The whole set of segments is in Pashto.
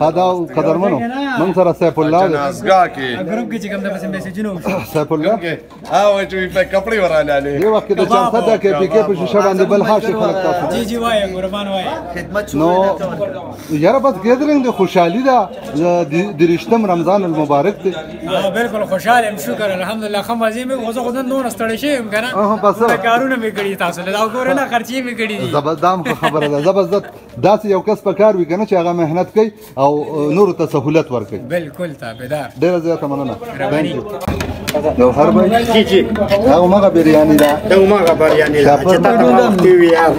هذا قدرمنو من سره سیف الله جنازګه کې ګروپ کې چې کوم د بس میسجونه سیف الله وای چې په کپڑے ورانه علي یو وخت د چرته د کې پی کې په شیشه باندې بل حاشي خلک تاسو جی جی وای قربان وای خدمت نو یاره بس ګیدرینګ د خوشحالي ده د رښتم رمضان المبارک دی بالکل خوشاله ام شکر الحمدلله خو مزه مې غوځه خدای نور ستړی شي کنه بس کارونه مې کړی تاسو له دا ګورنه خرچې مې کړی دي زبردام خبره ده زبردست داسې یو کس په کار وي کنه چې هغه مهنت کوي او نور ته سہولت ورکوي بالکل تابعدار ډیره زیاته مننه نو هر بای جی جی هغه ماغه بریانی ده دا ماغه بریانی ده چې تاسو وخت وی یار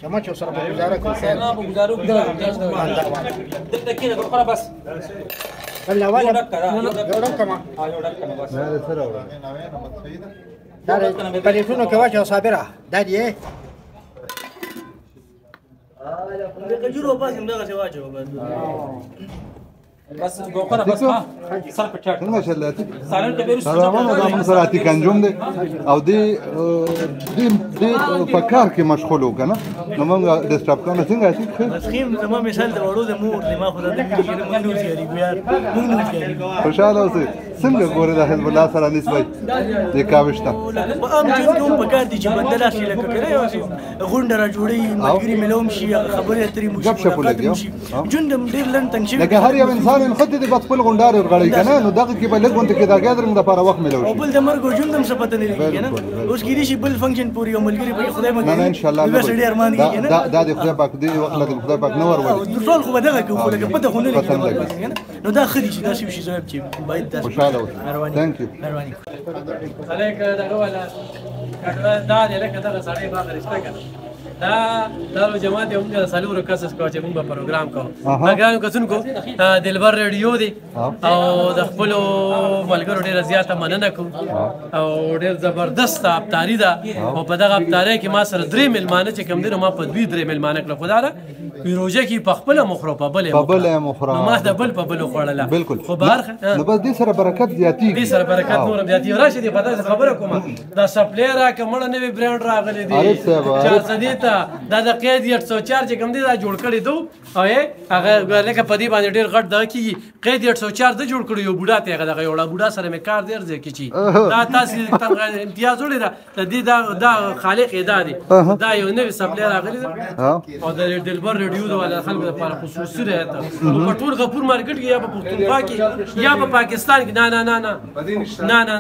چمچ سره به گزاره کوي نه به گزارو دلته کې نه خبره بس ولا ولا یو کما بس نه سره وره دا ټلیفون کې واچو صابره دا دی کجورو بس هم دغه څه واچو بس ګوخره بس ها سر په ټاټ څنګه شلاتي سالن ته بیرو سلامونه دا موږ سره اتي کنجوم دی او دی په کار کې مشغول وکنه نو موږ ډیسټرب کنه څنګه اتي خیم زما مثال د وړو د مور د ما خدای دې کې موږ نو سیاري ګویار موږ نو سیاري خوشاله اوسئ څنګه ګوره د حزب الله سره نسبت د کاوشته په عام ژوند کې په کار دي چې بدل شي لکه کړه یو غونډه را جوړي ملګری ملوم شي خبرې اترې مو شي ژوند ډېر لن تنګ شي لکه هر یو انسان خود دې بس خپل غونډار غړی کنه نو دغه کې به لګونته کې دا ګادرنګ د لپاره وخت ملو شي او بل د مرګ ژوند هم څه پته نه لګي کنه اوس کې دي شي بل فنکشن پوری او ملګری په خدای مګي نه ان شاء الله بس ډېر ارمان دي کنه دا د خدای پاک دی وخت له خدای پاک نور ولې ټول خو دغه کې خو لکه پته خو نه لګي نو دا خدي شي دا شي زوب چې باید تاسو خوشاله اوسئ ثانک یو مهرباني عليك دغه ولا دا دې لکه دغه سړی باندې رښتا کنه دا جماعت هم د سالورو کسس کو چې موږ په پروګرام کو پروګرام کوڅون کو دلبر ریډیو دی او د خپل ملګرو ډیره زیاته مننه کوم او ډیر زبردست ابطاری ده او په دغه ابطاری کې ما سره درې ملمانه چې کوم دي ما په دوی درې ملمانه کړ خدای را روزه کې په خپل مخرو په بل مخرو ما د بل په بل خوړله بالکل خو بهر نو بس دې سره برکت زیاتی دې سره برکت نور زیاتی راشي په داسې خبره کوم دا سپلای را کومه نوې برانډ راغلي دي چار صدیتا دا د قید 804 چې کوم دي دا جوړ کړی دو او هغه لکه په دې باندې ډیر غټ دا کیږي قید 804 د جوړ کړی یو بوډا ته هغه یو بوډا سره مې کار دی ځکه چې دا تاسو امتیاز ولې دا د خالق ادا دي دا یو نوې سپلای راغلی او د دلبر ریډیو د ولا خلکو لپاره خصوصي راځي په ټول غفور مارکیټ کې یا په پښتونخوا کې یا په پاکستان کې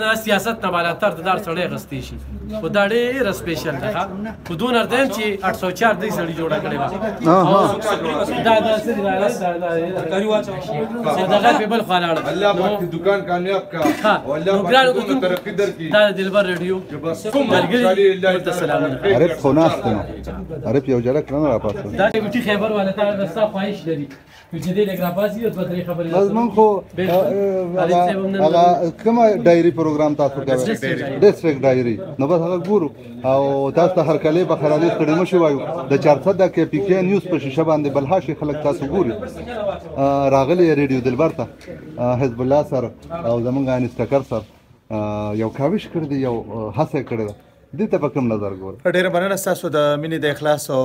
نه سیاست نه بالا تر دار سره غستې شي خو دا ډېر سپیشل ده خو دون ارتم چې 804 دې سړي جوړه کړې و دا سړي کاری واچو دا په بل خلاړ الله پاک دکان کامیاب کا او الله پاک کو ترقی درکې دا دلبر ریډیو عارف خو ناست نو عارف یو جره کړنه را پاتې دا ګټي خبر ولا تا رستا خواهش لري چې دې لګرا پاسي او دوه خبرې لازم خو هغه کومه ډایري پروګرام تاسو کوي ډیسټریکټ ډایري نو بس هغه ګورو او تاسو هر کله به خرالي کړي مو شو وایو د 400 د کې پی کې نیوز په شیشه باندې بلهاشي خلک تاسو ګوري راغلي ریډیو دلبر ته حزب الله سره او زمونږ انستګر سره یو کاوش کړی دی یو هڅه کړی دې ته په کوم نظر ګورئ ډېره مننه ستاسو د مینې د اخلاص او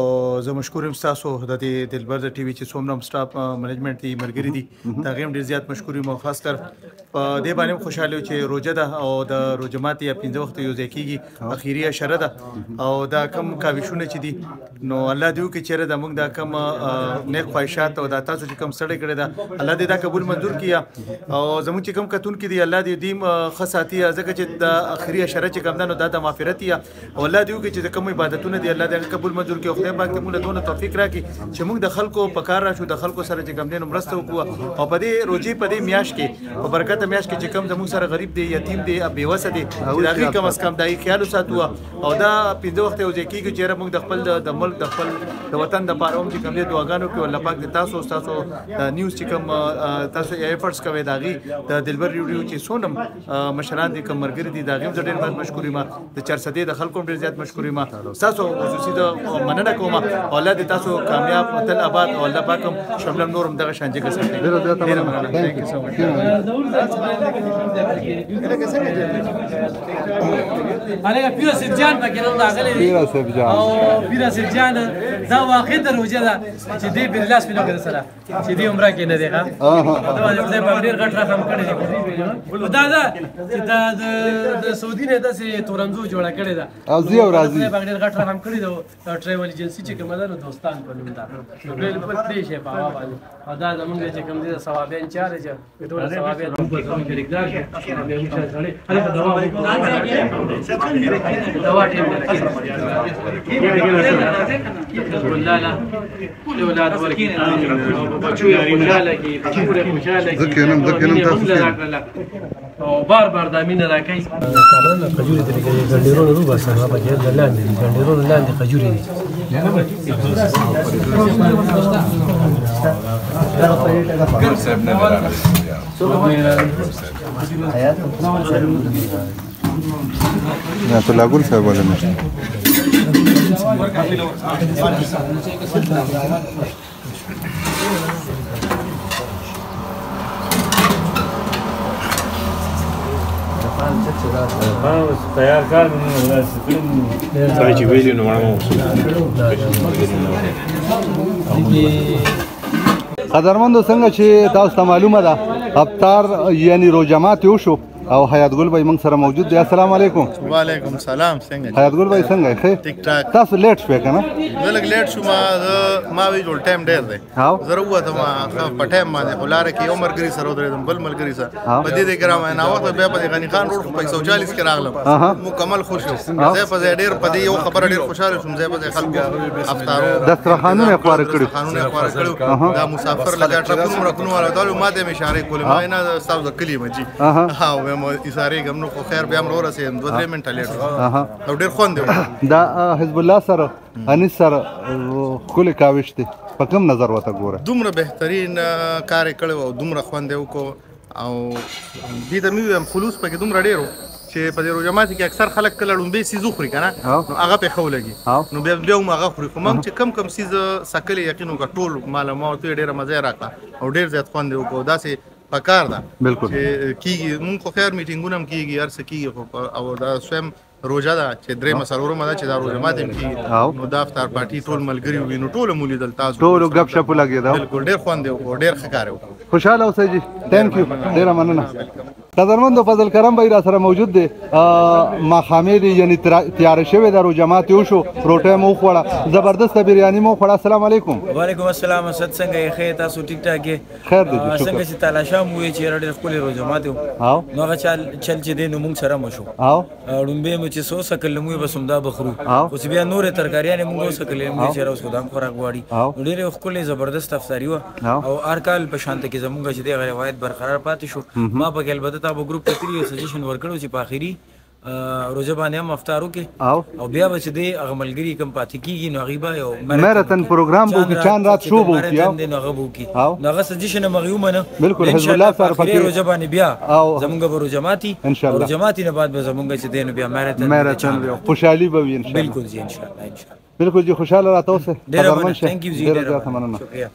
زه مشکور یم ستاسو د دې دلبر د ټي وي چې څومره سټاف منیجمنټ دي ملګري دي د هغې هم ډېر زیات مشکور یم او خاص کر په دې باندې هم خوشحاله یو چې روژه ده او د روژه ماتې یا 15 وخته یو ځای کېږي اخري اشره ده او دا کم کاوشونه چې دي نو الله دې وکړي چېرې د موږ دا کم نیک خواهشات او دا تاسو چې کم سړی کړی ده الله دې دا قبول منظور کړي او زموږ چې کم کتونکي دي الله دې ښه ساتي ځکه چې د اخري اشره چې کم ده نو دا د مغفرت یا الله دې وکړي چې د کوم عبادتونه دي الله دې قبول منظور کړي او خدای پاک دې موږ له دونه توفیق راکړي چې موږ د خلکو په کار راشو د خلکو سره چې کوم دین مرسته وکړو او په دې روزي په دې میاشت کې په برکت میاشت کې چې کوم زموږ سره غریب دی یتیم دی بیوسه دی چې دا کم از کم دای خیال وساتو او دا پنځه وخت یو ځای کېږي چې موږ د خپل د ملک د خپل د وطن د پاره هم چې کوم دې دعاګانو کوي الله پاک دې تاسو د نیوز چې کوم تاسو ایفورټس کوي داغي د دلبر ریډیو چې سونم مشران دي کوم مرګري دي داغي ډېر مشکوري ما د 400 د خلکو ډېر زیات مشکوري ما تاسو خصوصي د مننه کوم اولاد تاسو کامیاب تل آباد او الله پاک هم شامل نورم دغه شانجه کې سره ډېر زیات مننه هغه پیرا سجان پکې نن راغلی پیرا سجان او پیرا سجان دا واقع دروځه ده چې دې په لاس په لګره سره چې دې عمره کې نه دی ها دا دې په ډېر غټ رقم کړی دی دا چې دا د سعودي نه داسې تورنځو جوړه کړې ده ازي او راځي په ډېر غټ رقم کړی دی ټریول ایجنسی چې کومه ده دوستان په نوم ده بل په دې شی په هوا باندې او دا زمونږ چې کوم دي ثوابین چاره چې ټول ثوابین په کوم کې لیکل شي هغه دوا ټیم والله لا كل اولاد ورکی بچو خوشاله کی پوره خوشاله کی ذکرم تاسو او بار د امینه راکای خجوري دې ګنډیرونو رو بس هغه په دې لاندې ګنډیرونو لاندې خجوري دي نه ته لاګول صاحب ولا نه تیار کار نه سره چې ویلو نو مړمو قدرمندو څنګه چې تاسو ته معلومه ده افطار یعنی روزه یو شو او حیات ګل بھائی موږ سره موجود دی السلام علیکم وعلیکم السلام څنګه حیات ګل بھائی څنګه ښه ټیک ټاک تاسو لیټ شوې کنه زه لږ لیټ شوم ما وی جوړ ټایم ډېر دی زه وروته ما په ټایم باندې ولاره کې عمر ګری سره ودرېدم بل ملګری سره په دې ګرام نه وخت بیا په غنی خان روډ په 140 کې راغلم مکمل خوش یم زه په ډېر په دې یو خبره ډېر خوشاله شوم زه په خلکو افطارو دسترخوانونه خوار کړو قانونونه خوار کړو دا مسافر لګا ټرکونو رکنو ولا دا ماته می اشاره کولې ما نه تاسو کلی مجي ها و اشاره نو خو خیر بیا امر ورسې 2-3 منټه لیټ او ډېر خوند دی دا حزب الله سره انیس سره خل کاوشته په کوم نظر وته ګوره دومره بهترین کار کړو او دومره خوند وکړو او دې د مې خلوص پکې دومره ډېرو چې په دې روزماتي کې اکثر خلک کله لومبي سیزو خوري کنه نو هغه په خولګي نو بیا هم هغه خوري خو مم چې کم سیز سکل یقینو کا ټول معلومات ډېر مزه راکړه او ډېر زیات خوند وکړو داسې پکار ده بالکل چې کیږي مونږ خو خیر میټینګونه هم کیږي هر څه کیږي او دا سوم روزه ده چې درې مسلو مده چې دا روزه ماته کیږي نو دا افطار پارټي ټول ملګری وینو ټول مولي دل تاسو ټول غب شپ لګي دا بالکل ډېر خوند دی او ډېر ښکار وو خوشاله اوسئ جی ثانک یو ډېر مننه قدرمندو فضل کرم بھائی را سره موجود دی ما خامې دی یعنی تیار شوی د روزه یو شو روټه مو خوړه زبردست بریانی مو خوړه السلام علیکم وعلیکم السلام اسد څنګه یې تاسو ټیک ټاک یې خیر دی څنګه چې تعالی شام وې چې ډېر خپل روزه ماته نو هغه چل چې دی نو موږ سره مشو ډومبه مو چې سو سکل مو بس همدا بخرو خو چې بیا نور ترکاریانه موږ سکل مو چې راوس خدام خوراک غواړي ډېر خپل زبردست افطاری و او ارکال په شانته کې زمونږ چې دی روایت برقرار پاتې شو ما په البته تاسو ګروپ ته تری سجیشن ورکړو چې په اخیری روزه باندې هم افطارو کې او بیا به چې دی هغه ملګری کم پاتې کیږي نو غیبه یو ماراثن پروګرام بو کې چاند رات شو بو کې نو هغه بو کې نو هغه سجیشن مغیومه نه بالکل حزب الله سره په روزه باندې بیا زمونږ به روزماتي روزماتي نه بعد به زمونږ چې دی نو بیا ماراثن خوشحالي به وي ان شاء الله بالکل جی ان شاء الله بالکل جی خوشاله راته اوسه ډیر مننه ثانک یو جی ډیر مننه شکریہ